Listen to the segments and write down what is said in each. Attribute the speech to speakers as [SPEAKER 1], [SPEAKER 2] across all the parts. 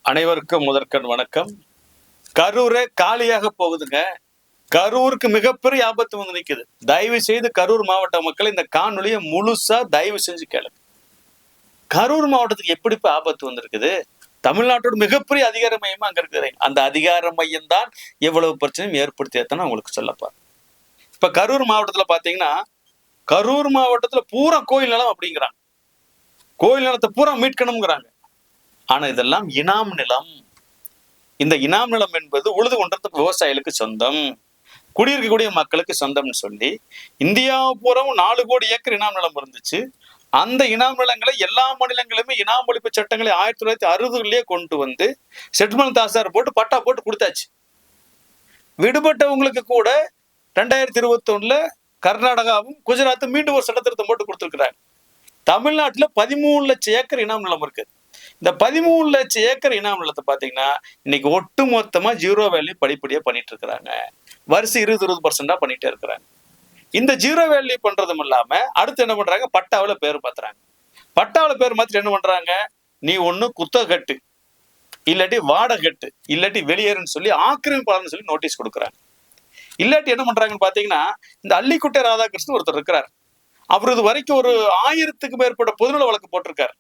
[SPEAKER 1] அனைவருக்கும் முதற்கண் வணக்கம். கரூரே காலியாக போகுதுங்க. கரூருக்கு மிகப்பெரிய ஆபத்து வந்து நிக்குது. தயவு செய்து கரூர் மாவட்ட மக்கள் இந்த காணொலியை முழுசா தயவு செஞ்சு கேளுங்க. கரூர் மாவட்டத்துக்கு எப்படி இப்ப ஆபத்து வந்திருக்குது? தமிழ்நாட்டோட மிகப்பெரிய அதிகார மையமா அங்க இருக்குது. அந்த அதிகார மையம் தான் எவ்வளவு பிரச்சனையும் ஏற்படுத்தியதான் உங்களுக்கு சொல்லப்பா. இப்ப கரூர் மாவட்டத்துல பாத்தீங்கன்னா, கரூர் மாவட்டத்துல பூரா கோயில் நிலம் அப்படிங்கிறாங்க. கோயில் நிலத்தை பூரா மீட்கணுங்கிறாங்க. ஆனா இதெல்லாம் இனாம் நிலம். இந்த இனாம் நிலம் என்பது உழுது கொண்டிருந்த விவசாயிகளுக்கு சொந்தம், குடியிருக்கக்கூடிய மக்களுக்கு சொந்தம்னு சொல்லி இந்தியா பூரா 4 கோடி ஏக்கர் இனாம் நிலம் இருந்துச்சு. அந்த இனாம் நிலங்களை எல்லா மாநிலங்களுமே இனாம் ஒழிப்பு சட்டங்களை 1960 கொண்டு வந்து செட்டில்மெண்ட் தாசார் போட்டு பட்டா போட்டு கொடுத்தாச்சு. விடுபட்டவங்களுக்கு கூட 2021 கர்நாடகாவும் குஜராத்தும் மீண்டும் ஒரு சட்ட திருத்தம் போட்டு கொடுத்துருக்கிறாங்க. தமிழ்நாட்டுல 13 லட்சம் ஏக்கர் இனாம் நிலம் இருக்கு. இந்த 13 லட்சம் ஏக்கர் இனாம் நிலத்தை பாத்தீங்கன்னா இன்னைக்கு ஒட்டு மொத்தமா ஜீரோ வேல்யூ படிப்படியா பண்ணிட்டு இருக்கிறாங்க. வருஷம் 20% பண்ணிட்டே இருக்கிறாங்க. இந்த ஜீரோ வேல்யூ பண்றதும் இல்லாம அடுத்து என்ன பண்றாங்க, பட்டாவில பேர் மாத்துறாங்க. பட்டாவில பேர் மாத்திட்டு என்ன பண்றாங்க, நீ ஒண்ணு குத்த கட்டு, இல்லாட்டி வாடகை கட்டு, இல்லாட்டி வெளியேறுன்னு சொல்லி ஆக்கிரமிப்பாளர்னு சொல்லி நோட்டீஸ் கொடுக்குறாங்க. இல்லாட்டி என்ன பண்றாங்கன்னு பாத்தீங்கன்னா, இந்த அள்ளிக்குட்டை ராதாகிருஷ்ணன் ஒருத்தர் இருக்கிறார். அவர் இது வரைக்கும் ஒரு 1000க்கும் மேற்பட்ட பொதுநல வழக்கு போட்டிருக்காரு.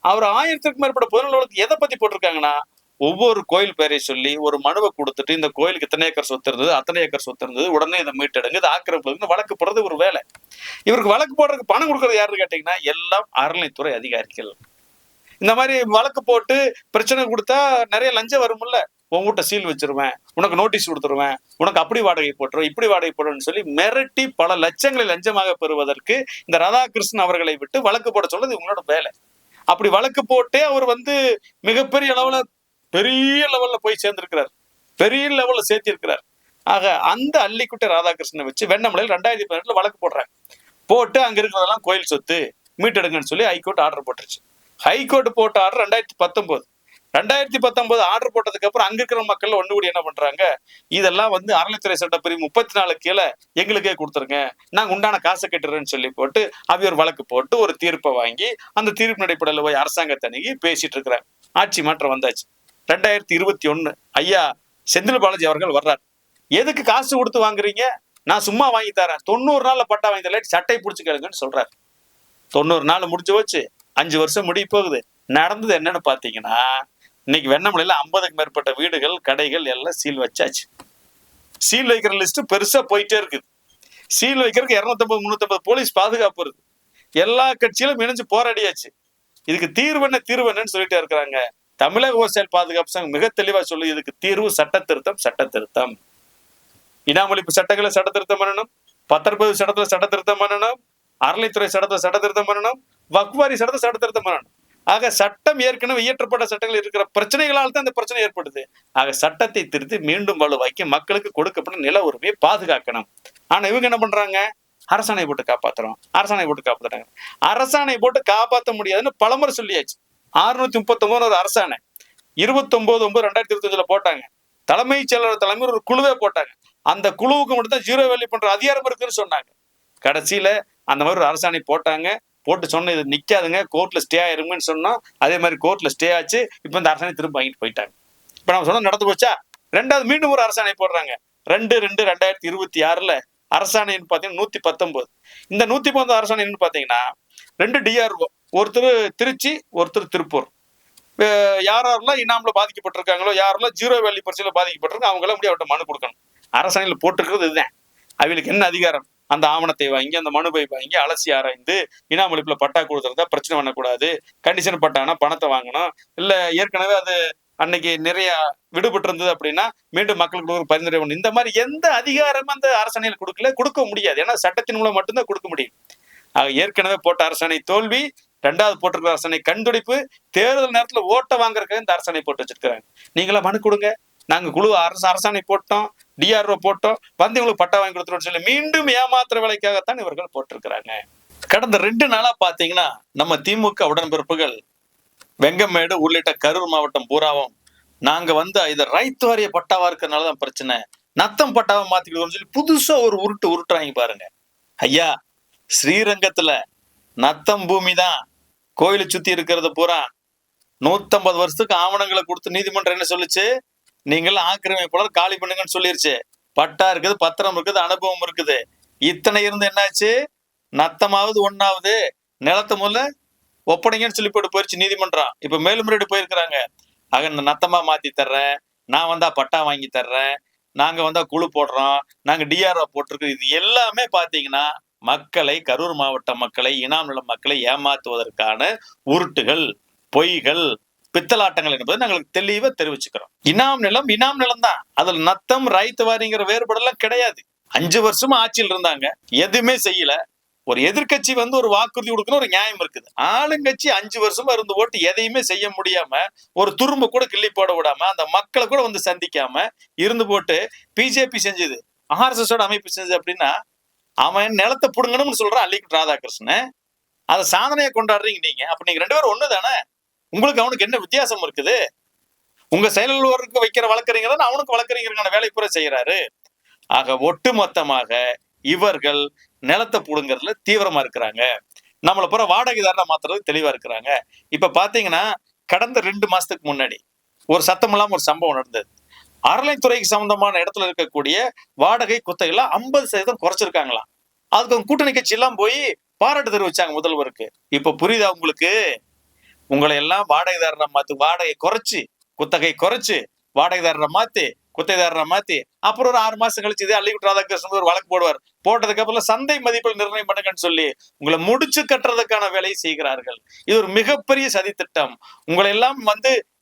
[SPEAKER 1] அவர் 1000க்கும் மேற்பட்ட பொதுநல வழக்கு எதை பத்தி போட்டிருக்காங்கன்னா, ஒவ்வொரு கோயில் பேரை சொல்லி ஒரு மனுவை கொடுத்துட்டு இந்த கோயிலுக்கு இத்தனை ஏக்கர் சொத்து இருந்தது, அத்தனை ஏக்கர் சொத்து இருந்தது, உடனே இதை மீட்டெடுங்க, இது ஆக்கிரமிப்பு வழக்கு போடுறது ஒரு வேலை. இவருக்கு வழக்கு போடுறதுக்கு பணம் கொடுக்கறது யாருன்னு கேட்டீங்கன்னா, எல்லாம் அறநிலைத்துறை அதிகாரிகள். இந்த மாதிரி வழக்கு போட்டு பிரச்சனை கொடுத்தா நிறைய லஞ்சம் வரும்ல. உங்ககிட்ட சீல் வச்சிருவேன், உனக்கு நோட்டீஸ் கொடுத்துருவேன், உனக்கு அப்படி வாடகை போட்டுருவேன், இப்படி வாடகை போடுவேன்னு சொல்லி மிரட்டி பல லட்சங்களை லஞ்சமாக பெறுவதற்கு இந்த ராதாகிருஷ்ணன் அவர்களை விட்டு வழக்கு போட சொல்றது இவங்களோட வேலை. அப்படி வழக்கு போட்டே அவர் மிகப்பெரிய அளவுல பெரிய லெவல்ல போய் சேர்ந்திருக்கிறார், பெரிய லெவல்ல சேர்த்திருக்கிறார். ஆக அந்த அள்ளிக்குட்டை ராதாகிருஷ்ணனை வச்சு வெண்ணமலையில் 2018 வழக்கு போடுறாங்க. போட்டு அங்க இருக்கிறதெல்லாம் கோயில் சொத்து மீட்டெடுங்கன்னு சொல்லி ஹைகோர்ட் ஆர்டர் போட்டுருச்சு. ஹைகோர்ட் போட்ட ஆர்டர் 2019 ஆர்டர் போட்டதுக்கு அப்புறம் அங்க இருக்கிற மக்கள் ஒண்ணு கூடி என்ன பண்றாங்க, இதெல்லாம் அறநிலைத்துறை சட்டப்பிரிவு 34 கீழே எங்களுக்கே கொடுத்துருங்க, நாங்க உண்டான காசை கட்டுறேன்னு சொல்லி போட்டு அவை ஒரு வழக்கு போட்டு ஒரு தீர்ப்பை வாங்கி அந்த தீர்ப்பு அடிப்படையில் போய் அரசாங்கத்தை அணுகி பேசிட்டு இருக்கிறாங்க. ஆட்சி மாற்றம் வந்தாச்சு. 2021 ஐயா செந்தில் பாலாஜி அவர்கள் வர்றார். எதுக்கு காசு கொடுத்து வாங்குறீங்க, நான் சும்மா வாங்கி தரேன், 90 நாள்ல பட்டா வாங்கி தரல, சட்டை பிடிச்சு கேளுங்கன்னு சொல்றாரு. 90 நாள் முடிஞ்சு வச்சு 5 வருஷம் முடிய போகுது. நடந்தது என்னன்னு பாத்தீங்கன்னா, இன்னைக்கு வெண்ணமலையில 50க்கும் மேற்பட்ட வீடுகள் கடைகள் எல்லாம் சீல் வச்சாச்சு. சீல் வைக்கிற லிஸ்ட் பெருசா போயிட்டே இருக்குது. சீல் வைக்கிறதுக்கு 250 350 போலீஸ் பாதுகாப்பு இருக்கு. எல்லா கட்சியிலும் இணைஞ்சு போராடியாச்சு. இதுக்கு தீர்வு என்னன்னு சொல்லிட்டே இருக்கிறாங்க. தமிழக விவசாய பாதுகாப்பு சங்கம் மிக தெளிவா சொல்லி இதுக்கு தீர்வு சட்ட திருத்தம். இனாம் ஒழிப்பு சட்டங்களை சட்ட திருத்தம் பண்ணணும், பத்திரப்பதிவு சட்டத்துல சட்ட திருத்தம் பண்ணணும், அறநிலைத்துறை சட்டத்தை சட்ட திருத்தம் பண்ணணும், வக்வாரி சட்டத்தை சட்ட திருத்தம் பண்ணணும். ஆக சட்டம் ஏற்கனவே இயற்றப்பட்ட சட்டங்கள் இருக்கிற பிரச்சனைகளால் தான் இந்த பிரச்சனை ஏற்படுது. ஆக சட்டத்தை திருத்தி மீண்டும் வலுவாக்கி மக்களுக்கு கொடுக்கப்பட்ட நில உரிமையை பாதுகாக்கணும். ஆனா இவங்க என்ன பண்றாங்க, அரசாணை போட்டு காப்பாத்துறாங்க. அரசாணை போட்டு காப்பாற்ற முடியாதுன்னு பலமுறை சொல்லியாச்சு. 639 ஒரு அரசாணை 29/9/2025 போட்டாங்க. தலைமைச் செயலர் தலைமையில் ஒரு குழுவே போட்டாங்க. அந்த குழுவுக்கு மட்டும் தான் ஜீரோ வேல்யூ பண்ற அதிகாரம் இருக்குன்னு சொன்னாங்க. கடைசியில அந்த மாதிரி ஒரு அரசாணை போட்டு சொன்ன இது நிக்காதுங்க, கோர்ட்ல ஸ்டே ஆயிருங்கன்னு சொன்னோம். அதே மாதிரி கோர்ட்ல ஸ்டே ஆச்சு. இப்ப இந்த அரசாணை திரும்ப வாங்கிட்டு போயிட்டாங்க. இப்ப நம்ம சொன்ன நடந்து போச்சா. ரெண்டாவது மீண்டும் ஒரு அரசாணை போடுறாங்க. 2/2/2026 அரசாணைன்னு பாத்தீங்கன்னா 119. இந்த 119 அரசாணை பாத்தீங்கன்னா 2 டிஆர்ஓ, ஒருத்தர் திருச்சி, ஒருத்தர் திருப்பூர். யாரெல்லாம் இனாம்ல பாதிக்கப்பட்டிருக்காங்களோ, யாரெல்லாம் ஜீரோ வேல்யூ பிரச்சனையில பாதிக்கப்பட்டிருக்கோம் அவங்க எல்லாம் அவர்கிட்ட மனு கொடுக்கணும். அரசாணையில் போட்டிருக்கிறது இதுதான். அவங்களுக்கு என்ன அதிகாரம், அந்த ஆவணத்தை வாங்கி அந்த மனுவை வாங்கி அலசி ஆராய்ந்து இனாம் ஒழிப்புல பட்டா கொடுத்துருந்தா பிரச்சனை பண்ணக்கூடாது, கண்டிஷன் பட்டானா பணத்தை வாங்கணும், இல்ல ஏற்கனவே அது அன்னைக்கு நிறைய விடுபட்டு இருந்தது அப்படின்னா மீண்டும் மக்களுக்கு ஒரு பரிந்துரை பண்ணணும். இந்த மாதிரி எந்த அதிகாரமும் அந்த அரசாணையில் கொடுக்க முடியாது. ஏன்னா சட்டத்தின் மூலம் மட்டும்தான் கொடுக்க முடியும். ஏற்கனவே போட்ட அரசாணை தோல்வி, 2வது போட்டிருக்கிற அரசாணை கண்டுபிடிப்பு, தேர்தல் நேரத்துல ஓட்ட வாங்குறதுக்காக இந்த அரசாணை போட்டு வச்சிருக்காங்க. நீங்களா மனு கொடுங்க, நாங்க குழு அரசாணை போட்டோம், டிஆர்ஓ போட்டோம், இவங்களுக்கு பட்டா வாங்கி கொடுத்துருவோம்னு சொல்லி மீண்டும் ஏமாத்துற வேலைக்காகத்தான் இவர்கள் போட்டிருக்கிறாங்க. கடந்த 2 நாளா பாத்தீங்கன்னா நம்ம திமுக உடன்பிறப்புகள் வெங்கமேடு உள்ளிட்ட கரூர் மாவட்டம் பூராவும் நாங்க இதை ரைத்து வாரிய பட்டாவா இருக்கிறதுனாலதான் பிரச்சனை, நத்தம் பட்டாவை மாத்திக்கணும்னு சொல்லி புதுசா ஒரு உருட்டுறாங்க பாருங்க. ஐயா, ஸ்ரீரங்கத்துல நத்தம் பூமி தான் கோயிலை சுத்தி இருக்கிறது பூரா 150 வருஷத்துக்கு ஆவணங்களை கொடுத்து நீதிமன்றம் என்ன சொல்லுச்சு? நீங்கள் ஆக்கிரமிப்பாளர் காலி பண்ணுங்கன்னு சொல்லிருச்சு. பட்டா இருக்குது, பத்திரம் இருக்குது, அனுபவம் இருக்குது. இத்தனை இருந்து என்னாச்சு? நத்தமாவது ஒண்ணாவது நிலத்தை முதல்ல ஒப்படைங்கன்னு சொல்லி போட்டு போயிருச்சு நீதிமன்றம். இப்ப மேல்முறையீடு போயிருக்கிறாங்க. ஆக இந்த நத்தமா மாத்தி தர்றேன், நான் வந்தா பட்டா வாங்கி தர்றேன், நாங்க வந்தா குழு போடுறோம், நாங்க டிஆர்ஓ போட்டிருக்கு. இது எல்லாமே பாத்தீங்கன்னா மக்களை, கரூர் மாவட்ட மக்களை, இனாம் நில மக்களை ஏமாத்துவதற்கான உருட்டுகள், பொய்கள், பித்தலாட்டங்கள் என்பதை நாங்கள் தெளிவா தெரிவிச்சுக்கிறோம். இனாம் நிலம் தான். அதுல நத்தம், ரைத்துவாரிங்கிற வேறுபாடெல்லாம் கிடையாது. 5 வருஷமா ஆட்சியில் இருந்தாங்க, எதுவுமே செய்யல. ஒரு எதிர்கட்சி ஒரு வாக்குறுதி கொடுக்கணும், ஒரு நியாயம் இருக்குது. ஆளுங்கட்சி 5 வருஷமா இருந்து போட்டு எதையுமே செய்ய முடியாம, ஒரு துரும்ப கூட கிள்ளி போட விடாம, அந்த மக்களை கூட வந்து சந்திக்காம இருந்து போட்டு பிஜேபி செஞ்சது, RSS அமைப்பு செஞ்சது அப்படின்னா, அவன் நிலத்தை புடுங்கணும்னு சொல்றான் அல்லிக்குட் ராதாகிருஷ்ணன். அதை சாதனையை கொண்டாடுறீங்க நீங்க. அப்ப நீங்க 2 பேரும் ஒண்ணு தானே? உங்களுக்கு அவனுக்கு என்ன வித்தியாசம் இருக்குது? உங்க செயலருக்கு வைக்கிற வழக்கறிஞர் தான் அவனுக்கு வழக்கறிஞருக்கான வேலை பூரா செய்யறாரு. ஆக ஒட்டுமொத்தமாக இவர்கள் நிலத்தை புடுங்கிறதுல தீவிரமா இருக்கிறாங்க. நம்மளை பூரா வாடகைதாரனா மாத்துறது தெளிவா இருக்கிறாங்க. இப்ப பாத்தீங்கன்னா கடந்த 2 மாசத்துக்கு முன்னாடி ஒரு சத்தம் இல்லாம ஒரு சம்பவம் நடந்தது. அறநிலைத்துறைக்கு சம்பந்தமான இடத்துல இருக்கக்கூடிய வாடகை குத்தகைல 50% குறைச்சிருக்காங்களாம். அதுக்கு கூட்டணி கட்சி எல்லாம் போய் பாராட்டு தெரிவிச்சாங்க முதல்வருக்கு. இப்ப புரியுதா உங்களுக்கு? உங்களை எல்லாம் வாடகைதாரனை மாத்தி, வாடகை குறைச்சு, குத்தகை குறைச்சு, வாடகைதாரனை மாத்தி, குத்தகைதாரனை மாத்தி, அப்புறம் ஒரு 6 மாசம் கழிச்சு இதே அல்லிக்குட் ராதாகிருஷ்ணன் ஒரு வழக்கு போடுவார். போட்டதுக்கு அப்புறம் சந்தை மதிப்பில் நிர்ணயம் பண்ணுங்கன்னு சொல்லி உங்களை முடிச்சு கட்டுறதுக்கான வேலையை செய்கிறார்கள். இது ஒரு மிகப்பெரிய சதி திட்டம். உங்களை எல்லாம்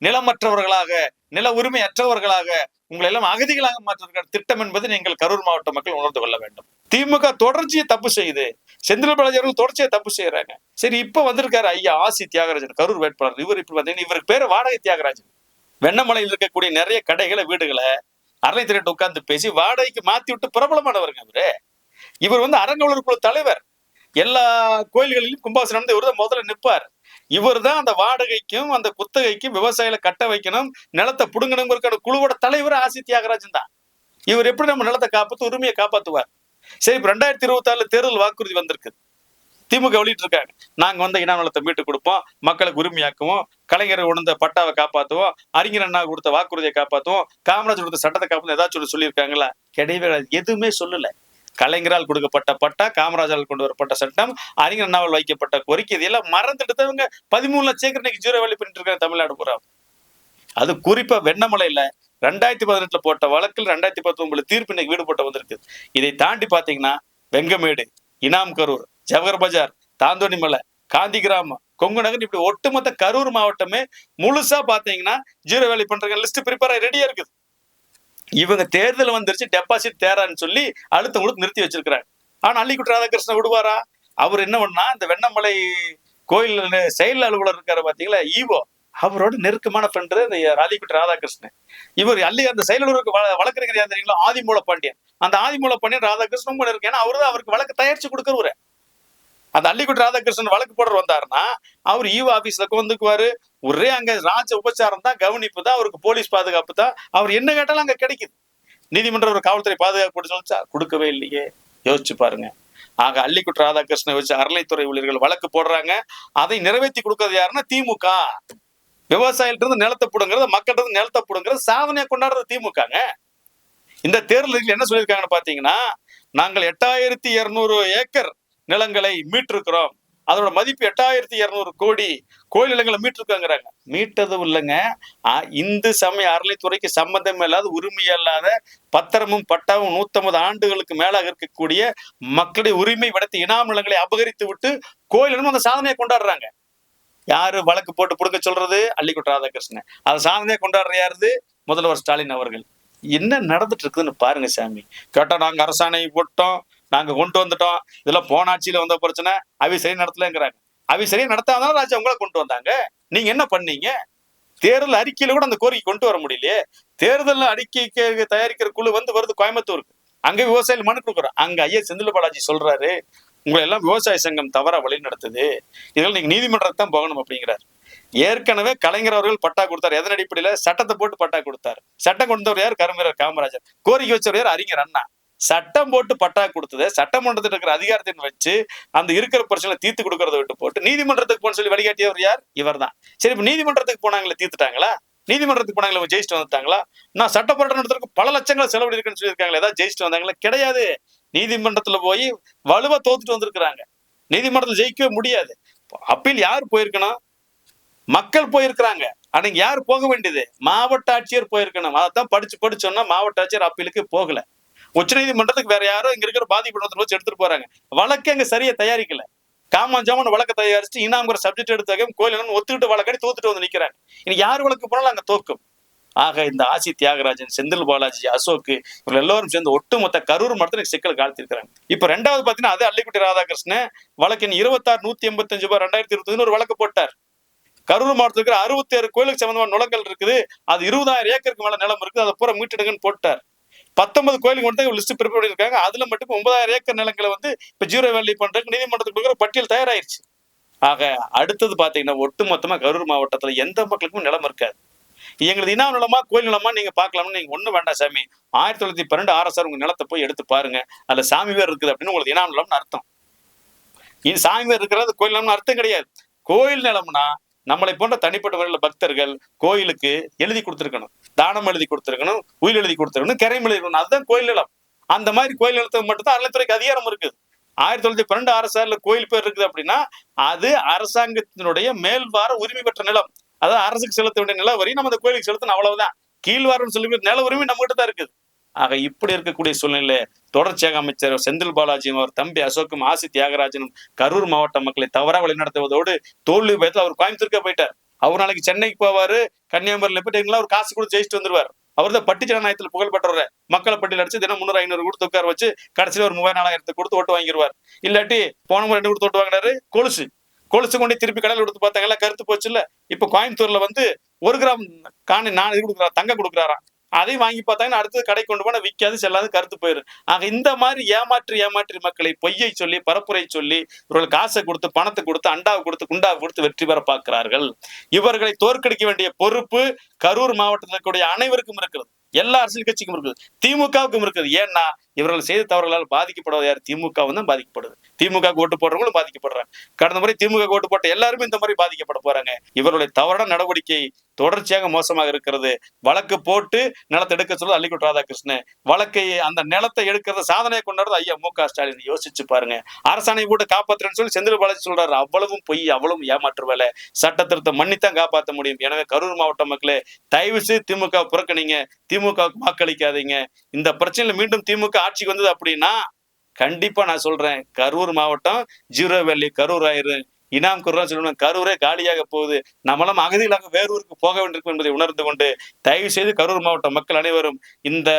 [SPEAKER 1] நிலமற்றவர்களாக, நில உரிமை அற்றவர்களாக, உங்களை எல்லாம் அகதிகளாக மாற்றுவதற்கான திட்டம் என்பதை நீங்கள் கரூர் மாவட்ட மக்கள் உணர்ந்து கொள்ள வேண்டும். திமுக தொடர்ச்சியை தப்பு செய்யுது, செந்தில் பாலாஜி அவர்கள் தொடர்ச்சியை தப்பு செய்யறாங்க. சரி, இப்ப வந்திருக்காரு ஐயா ஆசி தியாகராஜன், கரூர் வேட்பாளர். இவர் இப்ப பாத்தீங்கன்னா இவருக்கு பேரு வாடகை தியாகராஜன். வெண்ணமலையில் இருக்கக்கூடிய நிறைய கடைகளை, வீடுகளை அறநிலையத்துறை உட்கார்ந்து பேசி வாடகைக்கு மாத்தி விட்டு பிரபலமானவருங்க அவரு. இவர் அறங்காவலர் குழு தலைவர். எல்லா கோயில்களிலும் கும்பாசனம் நடந்து இவர் தான் முதல்ல நிற்பார். இவர் தான் அந்த வாடகைக்கும் அந்த குத்தகைக்கும் விவசாயிகளை கட்ட வைக்கணும், நிலத்தை புடுங்கணுங்கிறதுக்கான குழுவோட தலைவர் ஆசி தியாகராஜன் தான். இவர் எப்படி நம்ம நிலத்தை காப்பாத்து, உரிமையை காப்பாத்துவார்? சரி, இப்ப 2026 தேர்தல் வாக்குறுதி வந்திருக்கு. திமுக வெளியிட்டு இருக்காங்க, நாங்க இன நலத்தை மீட்டு கொடுப்போம், மக்களுக்கு உரிமையாக்குவோம், கலைஞர் உணர்ந்த பட்டாவை காப்பாத்துவோம், அறிஞர் அண்ணா கொடுத்த வாக்குறுதியை காப்பாத்துவோம், காமராஜர் கொடுத்த சட்டத்தை காப்பாத்து ஏதாச்சும் சொல்லியிருக்காங்களா? கிடையவே எதுவுமே சொல்லல. கலைஞரால் கொடுக்கப்பட்ட பட்டா, காமராஜால் கொண்டு வரப்பட்ட சட்டம், அறிஞர் அண்ணாவால் வைக்கப்பட்ட கோரிக்கை, இதெல்லாம் மறந்துட்டு 13 லட்சம் ஏக்கர் இன்னைக்கு ஜீரோ வேலை பண்ணிட்டு இருக்காங்க தமிழ்நாடு பூரா. அது குறிப்பா வெண்ணமலையில 2018 போட்ட வழக்கில் 2019 தீர்ப்பு இன்னைக்கு வீடு போட்ட வந்திருக்கு. இதை தாண்டி பாத்தீங்கன்னா வெங்கமேடு, இனாம் கரூர், ஜவஹர் பஜார், தாந்தோணி மலை, காந்தி கிராமம், கொங்கு நகர், இப்படி ஒட்டுமொத்த கரூர் மாவட்டமே முழுசா பாத்தீங்கன்னா ஜீரோ வேலை பண்றாங்க. லிஸ்ட் ப்ரிப்பேர் ரெடியா இருக்குது. இவங்க தேர்தல் வந்துருச்சு, டெபாசிட் தேரான்னு சொல்லி அழுத்தம் கொடுத்து நிறுத்தி வச்சிருக்கிறாங்க. ஆனா அல்லிக்குட் ராதாகிருஷ்ணன் விடுவாரா? அவர் என்ன பண்ணா, இந்த வெண்ணமலை கோயில் செயல் அலுவலர் இருக்காரு பாத்தீங்களா, ஈவோ, அவரோட நெருக்கமான ஃப்ரெண்டு அல்லிக்குட் ராதாகிருஷ்ணன். இவர் அந்த செயலருக்கு வழக்கறிஞர் யார் தெரியுங்களா? ஆதிமூல பாண்டியன். அந்த ஆதிமூல பாண்டியன் ராதாகிருஷ்ணன் கூட இருக்கு. ஏன்னா அவருதான் அவருக்கு வழக்கு தயாரிச்சு கொடுக்குறவரு. அந்த அல்லிக்குட் ராதாகிருஷ்ணன் வழக்கு போடுற வந்தாருன்னா அவர் ஈவோ ஆபீஸ்ல வந்துக்குவாரு. ஒரே அங்க ராஜ உபச்சாரம் தான், கவனிப்பு தான், அவருக்கு போலீஸ் பாதுகாப்பு தான். அவர் என்ன கேட்டாலும் அங்க கிடைக்குது. நீதிமன்ற ஒரு காவல்துறை பாதுகாப்பு சொல்லிச்சா? கொடுக்கவே இல்லையே. யோசிச்சு பாருங்க. ஆக அல்லிக்குட் ராதாகிருஷ்ணனை வச்சு அறநிலைத்துறை ஊழியர்கள் வழக்கு போடுறாங்க. அதை நிறைவேற்றி கொடுக்கறது யாருன்னா திமுக. விவசாயிகிட்ட இருந்து நிலத்தை புடுங்கிறது, மக்கள்கிட்ட இருந்து நிலத்தை புடுங்கிறது சாதனையா கொண்டாடுறது திமுகங்க. இந்த தேர்தலில் என்ன சொல்லியிருக்காங்கன்னு பாத்தீங்கன்னா, நாங்கள் 8200 ஏக்கர் நிலங்களை மீட்டிருக்கிறோம், அதோட மதிப்பு 8200 கோடி, கோயில் நிலங்களை மீட்டிருக்காங்கிறாங்க. மீட்டதும் இல்லைங்க, இந்து சமய அறநிலைத்துறைக்கு சம்பந்தம் இல்லாத, உரிமை இல்லாத, பத்திரமும் பட்டாவும் 150 ஆண்டுகளுக்கு மேலாக இருக்கக்கூடிய மக்களுடைய உரிமை விடத்து இனாம் நிலங்களை அபகரித்து விட்டு கோயில் அந்த சாதனையை கொண்டாடுறாங்க. யாரு வழக்கு போட்டு புடுங்க சொல்றது? அல்லிக்குட் ராதாகிருஷ்ணன். அதை சாதனையை கொண்டாடுற யாருது? முதல்வர் ஸ்டாலின் அவர்கள். என்ன நடந்துட்டு இருக்குதுன்னு பாருங்க சாமி. கேட்டா நாங்க அரசாணை போட்டோம், நாங்க கொண்டு வந்துட்டோம், இதெல்லாம் போன ஆட்சியில வந்த பிரச்சனை, அவை சரி நடத்தலங்கிறாங்க. அவை சரியா நடத்தாதான் ராஜா உங்களை கொண்டு வந்தாங்க. நீங்க என்ன பண்ணீங்க? தேர்தல் அறிக்கையில கூட அந்த கோரிக்கை கொண்டு வர முடியலையே. தேர்தல் அறிக்கைக்கு தயாரிக்கிற குழு வருது கோயம்புத்தூருக்கு. அங்க விவசாயிகள் மனு கொடுக்குறோம். அங்க ஐயா செந்தில் பாலாஜி சொல்றாரு, உங்களை எல்லாம் விவசாய சங்கம் தவறா வழி நடத்துது, இதெல்லாம் நீங்க நீதிமன்றத்தான் போகணும் அப்படிங்கிறார். ஏற்கனவே கலைஞர் அவர்கள் பட்டா கொடுத்தாரு. எதன் அடிப்படையில? சட்டத்தை போட்டு பட்டா கொடுத்தாரு. சட்டம் கொண்டவர் யார்? கருமீரர் காமராஜர். கோரிக்கை வச்சவர் யார்? அறிஞர் அண்ணா. சட்டம் போட்டு பட்டா கொடுத்தது சட்டமன்றத்தில் இருக்கிற அதிகாரத்தின் வச்சு அந்த இருக்கிற பிரச்சனை தீர்த்து கொடுக்கறத விட்டு போட்டு நீதிமன்றத்துக்கு போன சொல்லி வழிகாட்டியவர் யார்? இவர் தான். சரி, இப்ப நீதிமன்றத்துக்கு போனாங்களே, தீர்த்துட்டாங்களா? நீதிமன்றத்துக்கு போனாங்களே, ஜெயிச்சுட்டு வந்துட்டாங்களா? நான் சட்ட போராட்டம் நடத்துறதுக்கு பல லட்சங்கள் செலவு இருக்குன்னு சொல்லியிருக்காங்களே, ஏதாவது ஜெயிச்சுட்டு வந்தாங்களா? கிடையாது. நீதிமன்றத்துல போய் வலுவா தோத்துட்டு வந்திருக்கிறாங்க. நீதிமன்றத்தில் ஜெயிக்கவே முடியாது. அப்பீல் யார் போயிருக்கணும்? மக்கள் போயிருக்கிறாங்க. அன்னைக்கு யார் போக வேண்டியது? மாவட்ட ஆட்சியர் போயிருக்கணும். அதான் படிச்சோன்னா மாவட்ட ஆட்சியர் அப்பீலுக்கு போகல. உச்ச நீதிமன்றத்துக்கு வேற யாரோ இங்க இருக்கிற பாதிப்பு வச்சு எடுத்துட்டு போறாங்க. வழக்கு அங்க சரியா தயாரிக்கல. காமாஞ்சாமன் வழக்கு தயாரிச்சு இனாம்ங்கிற சப்ஜெக்ட் எடுத்தாங்க, கோயில் ஒத்துக்கிட்டு வழக்காடி தோத்துட்டு வந்து நிக்கிறாங்க. இனி யார் வழக்கு போனாலும் அங்க தோக்கும். ஆக இந்த ஆசி தியாகராஜன், செந்தில் பாலாஜி, அசோக் இவர்கள் எல்லோரும் சேர்ந்து ஒட்டுமொத்த கரூர் மரத்துல சிக்கல் காழ்த்திருக்கிறாங்க. இப்ப ரெண்டாவது பாத்தீங்கன்னா அதே அல்லிக்குட்டி ராதாகிருஷ்ணன் வழக்கின் 26,185 2021 ஒரு வழக்கு போட்டார். கரூர் மாவட்டத்தில் இருக்கிற 66 கோயிலுக்கு சம்பந்தமான நிலங்கள் இருக்குது, அது 20,000 ஏக்கருக்கு மேல நிலம் இருக்குது, அதை பூரா மீட்டெடுங்கன்னு போட்டார். 19 கோயிலுக்கு மட்டும் லிஸ்ட் ப்ரிப்பேர் பண்ணிருக்காங்க. அதுல மட்டும் 9,000 ஏக்கர் நிலங்களை இப்ப ஜீரோ வேலி பண்றதுக்கு நீதிமன்றத்துக்கு கொடுக்குற பட்டியல் தயாராயிருச்சு. ஆக அடுத்தது பாத்தீங்கன்னா ஒட்டுமொத்தமா கரூர் மாவட்டத்துல எந்த மக்களுக்கும் நிலம் இருக்காது. எங்களுக்கு இனா நிலமா கோயில் நிலமா நீங்க பாக்கலாம்னு நீங்க ஒண்ணு வேண்டாம் சாமி. 1912 RSR உங்க நிலத்தை போய் எடுத்து பாருங்க, அதுல சாமி பேர் இருக்குது அப்படின்னு உங்களுக்கு இனா நிலம்னு அர்த்தம். இது சாமி பேர் இருக்கிறது கோயில் நிலம்னு அர்த்தம் கிடையாது. கோயில் நிலம்னா நம்மளை போன்ற தனிப்பட்ட பக்தர்கள் கோயிலுக்கு எழுதி கொடுத்திருக்கணும், தானம் எழுதி கொடுத்திருக்கணும், உயில் எழுதி கொடுத்திருக்கணும், கரையும் எழுதி இருக்கணும். அதுதான் கோயில் நிலம். அந்த மாதிரி கோயில் நிலத்துக்கு மட்டும்தான் அறநிலைத்துறைக்கு அதிகாரம் இருக்குது. 1912 RSRல கோயில் பேர் இருக்குது அப்படின்னா அது அரசாங்கத்தினுடைய மேல்வார உரிமை பெற்ற நிலம். அதாவது அரசுக்கு செலுத்த வேண்டிய நில வரி நம்ம அந்த கோயிலுக்கு செலுத்தணும், அவ்வளவுதான். கீழ்வாரம் சொல்லி நில உரிமை நம்ம கிட்ட தான் இருக்குது. ஆக இப்படி இருக்கக்கூடிய சூழ்நிலை தொடர்ச்சியாக அமைச்சர் செந்தில் பாலாஜியும் அவர் தம்பி அசோக்கும் ஆசி தியாகராஜனும் கரூர் மாவட்ட மக்களை தவறாக வழிநடத்துவதோடு தோல்வி பயத்தில் அவர் கோயம்புத்தூருக்கே போயிட்டார். அவர் நாளைக்கு சென்னைக்கு போவாரு, கன்னியாகுமரியில் போயிட்டு ஒரு காசு கொடுத்து ஜெயிச்சுட்டு வந்துருவார். அவர் தான் பட்டி ஜனநாயகத்தில் புகழ் பெற்றவர். மக்களை பட்டியல் அடிச்சு தினம் 300-500 கொடுத்து உட்கார வச்சு கடைசியில் ஒரு 3,000-4,000 கொடுத்து ஓட்டு வாங்கிடுவார். இல்லாட்டி போன முறை 2 கொடுத்து ஓட்டு வாங்கினாரு. கொலுசு கொண்டு திருப்பி கடல் கொடுத்து பார்த்தாங்க, கருத்து போச்சு இல்ல. இப்ப கோயம்புத்தூர்ல 1 கிராம் காணி 4 இது கொடுக்குறாரு, தங்க கொடுக்குறாராம். அதையும் வாங்கி பார்த்தாங்கன்னா அடுத்தது கடை கொண்டு போனா விற்காது, செல்லாது, கருத்து போயிடும். ஆக இந்த மாதிரி ஏமாற்றி மக்களை பொய்யை சொல்லி பரப்புரை சொல்லி இவர்கள் காசை கொடுத்து பணத்தை கொடுத்து அண்டாவை கொடுத்து குண்டாவை கொடுத்து வெற்றி பெற பார்க்கிறார்கள். இவர்களை தோற்கடிக்க வேண்டிய பொறுப்பு கரூர் மாவட்டத்தில் இருக்கக்கூடிய அனைவருக்கும் இருக்கிறது. எல்லா அரசியல் கட்சிக்கும் இருக்குது, திமுகவுக்கும் இருக்குது. ஏன்னா இவர்கள் செய்த தவறுகளால் பாதிக்கப்படுவது யார்? திமுகவும் தான் பாதிக்கப்படுது. திமுக ஓட்டு போடுறவங்களும் பாதிக்கப்படுறாங்க. கடந்த முறை திமுக ஓட்டு போட்ட எல்லாருமே இந்த மாதிரி பாதிக்கப்பட போறாங்க. இவருடைய தவறான நடவடிக்கை தொடர்ச்சியாக மோசமாக இருக்கிறது. வழக்கு போட்டு நிலத்தை எடுக்க சொல்றது அல்லிக்குட்டி ராதாகிருஷ்ணன். வழக்கை அந்த நிலத்தை எடுக்கிறத சாதனையை கொண்டாடுறது ஐயா மு.க. ஸ்டாலின். யோசிச்சு பாருங்க. அரசாணை போட்டு காப்பாற்றுறேன்னு சொல்லி செந்தில் பாலாஜி சொல்றாரு. அவ்வளவும் பொய், அவ்வளவும் ஏமாற்று வேலை. சட்ட திருத்தம் மன்னித்தான் காப்பாற்ற முடியும். எனவே கரூர் மாவட்ட மக்களே, தயவு செய்து திமுக புறக்கணிங்க, திமுகவுக்கு வாக்களிக்காதீங்க. இந்த பிரச்சனையில மீண்டும் திமுக ஆட்சிக்கு வந்தது அப்படின்னா கண்டிப்பா நான் சொல்றேன், கரூர் மாவட்டம் ஜீரோ வேலி கரூர் ஆயிரு. இனாம் குர்ரான் சொல்லணும், கரூரே காலியாக போகுது. நம்மளும் அகதிகளாக வேறூருக்கு போக வேண்டியிருக்கும் என்பதை உணர்ந்து கொண்டு தயவு செய்து கரூர் மாவட்ட மக்கள் அனைவரும் இந்த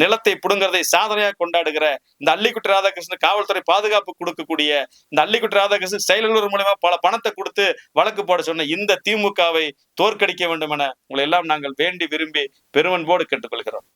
[SPEAKER 1] நிலத்தை புடுங்கிறதை சாதனையாக கொண்டாடுகிற இந்த அல்லிக்குட்டி ராதாகிருஷ்ணன் காவல்துறை பாதுகாப்பு கொடுக்கக்கூடிய இந்த அல்லிக்குட்டி ராதாகிருஷ்ணன் செயலர் மூலமா பல பணத்தை கொடுத்து வழக்கு போட சொன்ன இந்த திமுகவை தோற்கடிக்க வேண்டும் என உங்களை எல்லாம் நாங்கள் வேண்டி விரும்பி பெருமன்போடு கேட்டுக்கொள்கிறோம்.